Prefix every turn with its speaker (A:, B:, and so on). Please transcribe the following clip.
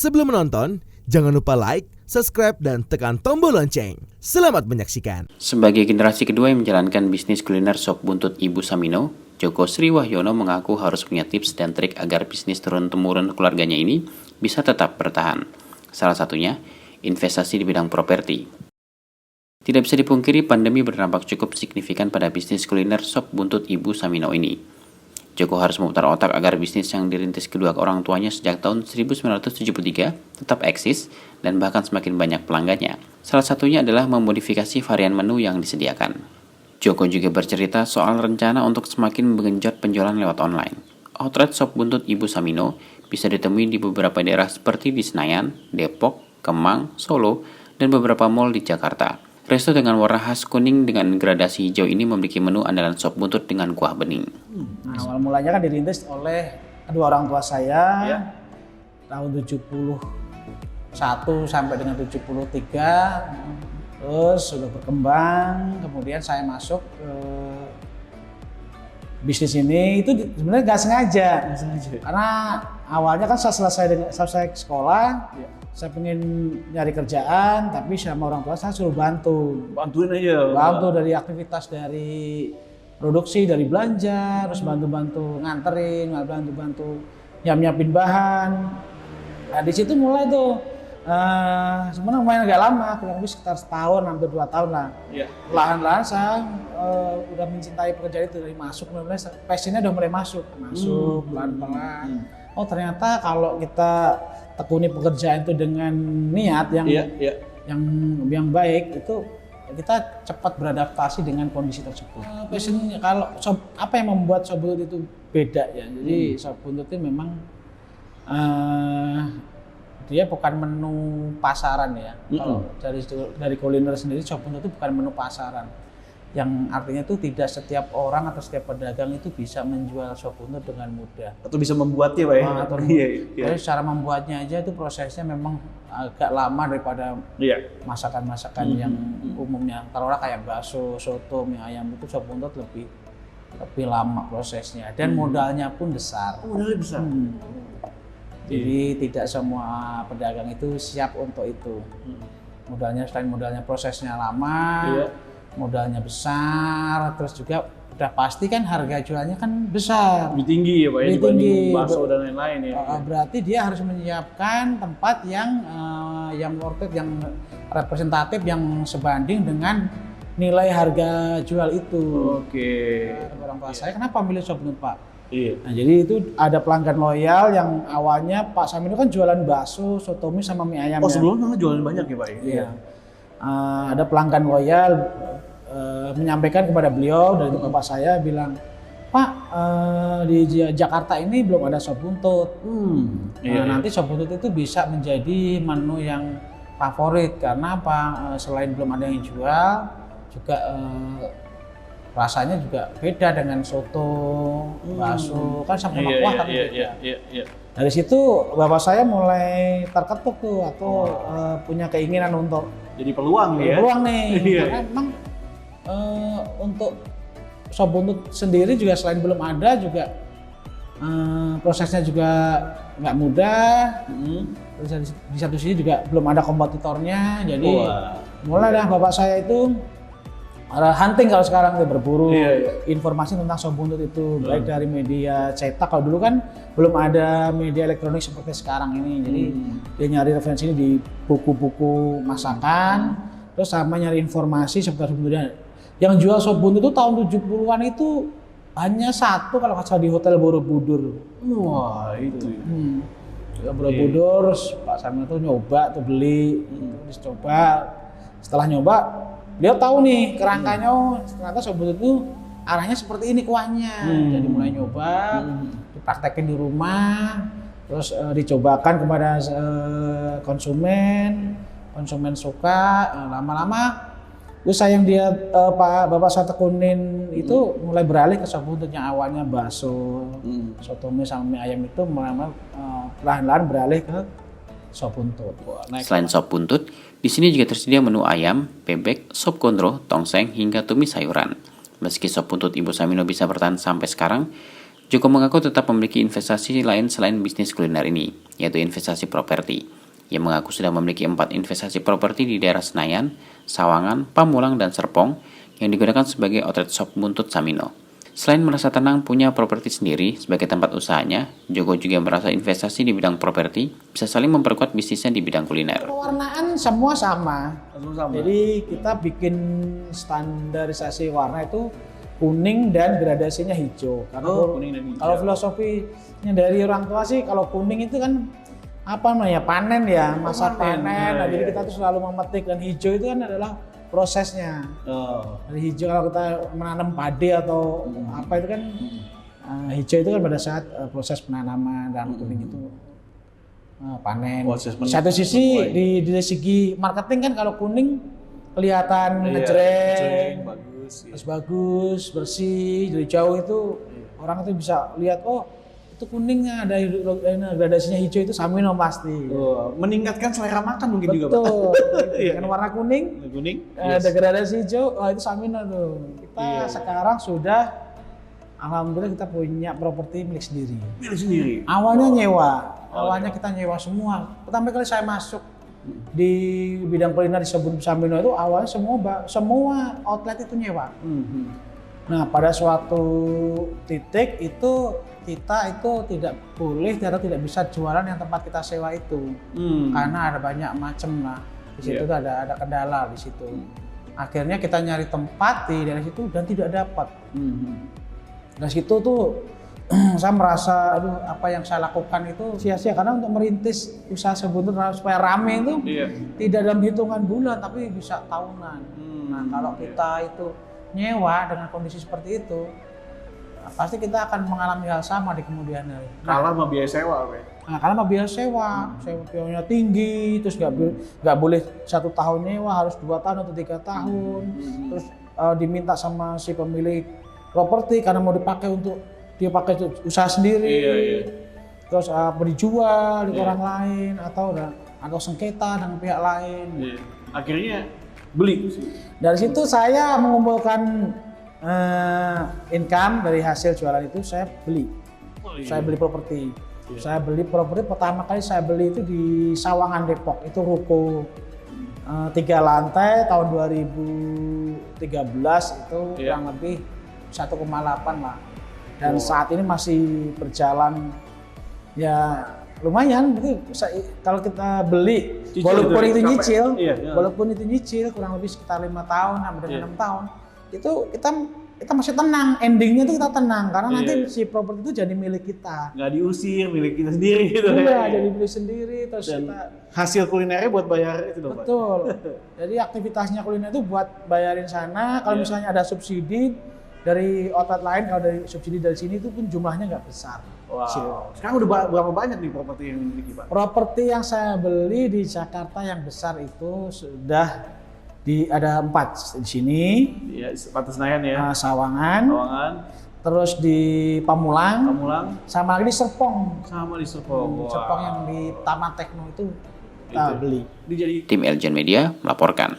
A: Sebelum menonton, jangan lupa like, subscribe, dan tekan tombol lonceng. Selamat menyaksikan.
B: Sebagai generasi kedua yang menjalankan bisnis kuliner sop buntut Ibu Samino, Joko Sri Wahyono mengaku harus punya tips dan trik agar bisnis turun-temurun keluarganya ini bisa tetap bertahan. Salah satunya, investasi di bidang properti. Tidak bisa dipungkiri pandemi berdampak cukup signifikan pada bisnis kuliner sop buntut Ibu Samino ini. Joko harus memutar otak agar bisnis yang dirintis kedua orang tuanya sejak tahun 1973 tetap eksis dan bahkan semakin banyak pelanggannya. Salah satunya adalah memodifikasi varian menu yang disediakan. Joko juga bercerita soal rencana untuk semakin menggenjot penjualan lewat online. Outlet sop buntut Ibu Samino bisa ditemui di beberapa daerah seperti di Senayan, Depok, Kemang, Solo, dan beberapa mal di Jakarta. Resto dengan warna khas kuning dengan gradasi hijau ini memiliki menu andalan sop buntut dengan kuah bening.
C: Awal mulanya kan dirintis oleh kedua orang tua saya tahun 71 sampai dengan 73. Terus sudah berkembang, kemudian saya masuk ke bisnis ini itu sebenarnya nggak sengaja. Karena awalnya kan saya selesai sekolah, saya pengen nyari kerjaan, tapi sama orang tua saya suruh bantuin aja. Bantu dari aktivitas dari produksi, dari belanja, terus bantu-bantu nganterin, bantu-bantu nyiapin bahan. Nah di situ mulai tuh. Sebenarnya lumayan agak lama, kurang lebih sekitar setahun, hampir 2 tahun lah. Perlahan-lahan saya udah mencintai pekerjaan itu dari masuk, passionnya udah mulai masuk pelan-pelan. Oh ternyata kalau kita tekuni pekerjaan itu dengan niat yang baik, itu kita cepat beradaptasi dengan kondisi tersebut. Passionnya kalau apa yang membuat sop buntut itu beda ya, jadi sop buntut itu memang dia bukan menu pasaran ya. Kalau dari kuliner sendiri, sop buntut itu bukan menu pasaran. Yang artinya itu tidak setiap orang atau setiap pedagang itu bisa menjual sop buntut dengan mudah.
D: Atau bisa membuatnya Pak ya?
C: Jadi cara membuatnya aja itu prosesnya memang agak lama daripada masakan-masakan yang umumnya. Taruhlah kayak bakso, soto, mie ayam itu sop buntut lebih lama prosesnya. Dan modalnya pun besar.
D: Modalnya besar?
C: Jadi tidak semua pedagang itu siap untuk itu. Selain modalnya prosesnya lama, modalnya besar, terus juga udah pasti kan harga jualnya kan besar.
D: Lebih tinggi ya Pak ya, dibanding bakso dan lain-lain ya.
C: Berarti dia harus menyiapkan tempat yang worth it, yang representatif, yang sebanding dengan nilai harga jual itu. Orang tua saya, kenapa milih sop buntut Pak? Nah, jadi itu ada pelanggan loyal yang awalnya Pak Samino kan jualan bakso, soto mie sama mie ayam.
D: Oh sebelumnya jualan banyak ya Pak?
C: Ada pelanggan loyal menyampaikan kepada beliau dari bapak saya bilang, Pak di Jakarta ini belum ada sop buntut. Nanti sop buntut itu bisa menjadi menu yang favorit karena apa? Selain belum ada yang jual, juga rasanya juga beda dengan soto, bakso, kan sama kuah kan beda. Dari situ bapak saya mulai terketuk tuh atau punya keinginan untuk
D: jadi peluang ya.
C: Peluang nih. Karena memang untuk sop buntut sendiri juga selain belum ada juga prosesnya juga nggak mudah. Terus di satu sisi juga belum ada kompetitornya. Jadi mulai dah bapak saya itu hunting kalau sekarang dia berburu informasi tentang sop buntut itu baik dari media cetak. Kalau dulu kan belum ada media elektronik seperti sekarang ini, jadi dia nyari referensi ini di buku-buku masakan, terus sama nyari informasi seputar sop buntutnya. Yang jual sop buntut itu tahun 70-an itu hanya satu kalau nggak salah di Hotel Borobudur.
D: Wah itu.
C: Borobudur, Pak Samino tuh nyoba tuh beli, terus coba. Setelah nyoba dia tahu nih kerangkanya, ternyata sop buntut itu arahnya seperti ini kuahnya. Jadi mulai nyoba, dipraktekin di rumah, terus dicobakan kepada konsumen suka, lama-lama usaha yang dia bapak saya tekunin itu mulai beralih ke sop buntut yang awalnya bakso, soto mie sama mie ayam itu mulai perlahan-lahan beralih ke sop buntut.
B: Selain sop buntut, di sini juga tersedia menu ayam, bebek, sop kondro, tongseng, hingga tumis sayuran. Meski sop buntut Ibu Samino bisa bertahan sampai sekarang, Joko mengaku tetap memiliki investasi lain selain bisnis kuliner ini, yaitu investasi properti. Ia mengaku sudah memiliki 4 investasi properti di daerah Senayan, Sawangan, Pamulang, dan Serpong yang digunakan sebagai outlet shop buntut Samino. Selain merasa tenang punya properti sendiri sebagai tempat usahanya, Joko juga merasa investasi di bidang properti bisa saling memperkuat bisnisnya di bidang kuliner.
C: Pewarnaan semua sama.
D: Sama.
C: Jadi kita bikin standarisasi warna itu kuning dan gradasinya hijau. Karena
D: Kuning dan hijau.
C: kalau filosofinya dari orang tua sih, kalau kuning itu kan apa namanya, panen ya, masa panen. Nah, jadi kita tuh selalu memetik, dan hijau itu kan adalah prosesnya. Dari hijau kalau kita menanam padi atau apa itu kan hijau itu kan pada saat proses penanaman, dan kuning itu panen. Di satu sisi dari segi marketing kan kalau kuning kelihatan ngejreng, terus bagus, bersih, dari jauh itu orang itu bisa lihat, oh itu kuningnya ada gradasinya hijau, itu Samino pasti.
D: Meningkatkan selera makan mungkin juga, Pak.
C: Betul. Dengan warna kuning, ada gradasi hijau, itu Samino tuh. Kita sekarang sudah, alhamdulillah kita punya properti milik sendiri.
D: Milik sendiri.
C: Awalnya nyewa, awalnya kita nyewa semua. Pertama kali saya masuk di bidang kuliner di Samino itu, awalnya semua outlet itu nyewa. Nah, pada suatu titik itu kita itu tidak boleh atau tidak bisa jualan yang tempat kita sewa itu, karena ada banyak macam lah di situ. Tuh ada kendala di situ. Akhirnya kita nyari tempat dari situ dan tidak dapat. Dari situ tuh saya merasa, aduh, apa yang saya lakukan itu sia-sia, karena untuk merintis usaha sebuntut supaya rame itu tidak dalam hitungan bulan tapi bisa tahunan. Nah, kalau kita itu nyewa dengan kondisi seperti itu, pasti kita akan mengalami hal sama di kemudian hari.
D: Kalah sama biaya sewa, Pak.
C: Nah, karena sama biaya sewa biayanya tinggi, terus nggak boleh 1 tahun nyewa, harus 2 tahun atau 3 tahun. Terus diminta sama si pemilik properti karena mau dipakai untuk dia pakai usaha sendiri. Terus dijual di orang lain atau sengketa dengan pihak lain.
D: Akhirnya beli.
C: Dari situ saya mengumpulkan income dari hasil jualan itu, saya beli. Saya beli properti. Saya beli properti pertama kali saya beli itu di Sawangan, Depok. Itu ruko 3 lantai tahun 2013 itu kurang lebih 1,8 lah. Dan saat ini masih berjalan ya lumayan gitu. Kalau kita beli walaupun itu nyicil, walaupun itu nyicil kurang lebih sekitar 5 tahun sampai dengan 6 tahun, itu kita masih tenang, endingnya itu kita tenang karena nanti si properti itu jadi milik kita.
D: Nggak diusir, milik kita sendiri gitu.
C: Iya, jadi milik sendiri, terus
D: dan
C: kita
D: hasil kulinernya buat bayar itu dong, Pak.
C: Betul. Jadi aktivitasnya kuliner itu buat bayarin sana. Kalau misalnya ada subsidi dari outlet lain, kalau dari subsidi dari sini itu pun jumlahnya nggak besar.
D: Wow. Sekarang udah berapa banyak nih properti yang dimiliki, Pak?
C: Properti yang saya beli di Jakarta yang besar itu sudah ada 4 di sini.
D: Iya, Sepatu Senayan ya.
C: Sawangan. Terus di Pamulang. Sama lagi di Serpong.
D: Wow.
C: Serpong yang di Taman Tekno itu kita beli.
B: Tim Eljan Media melaporkan.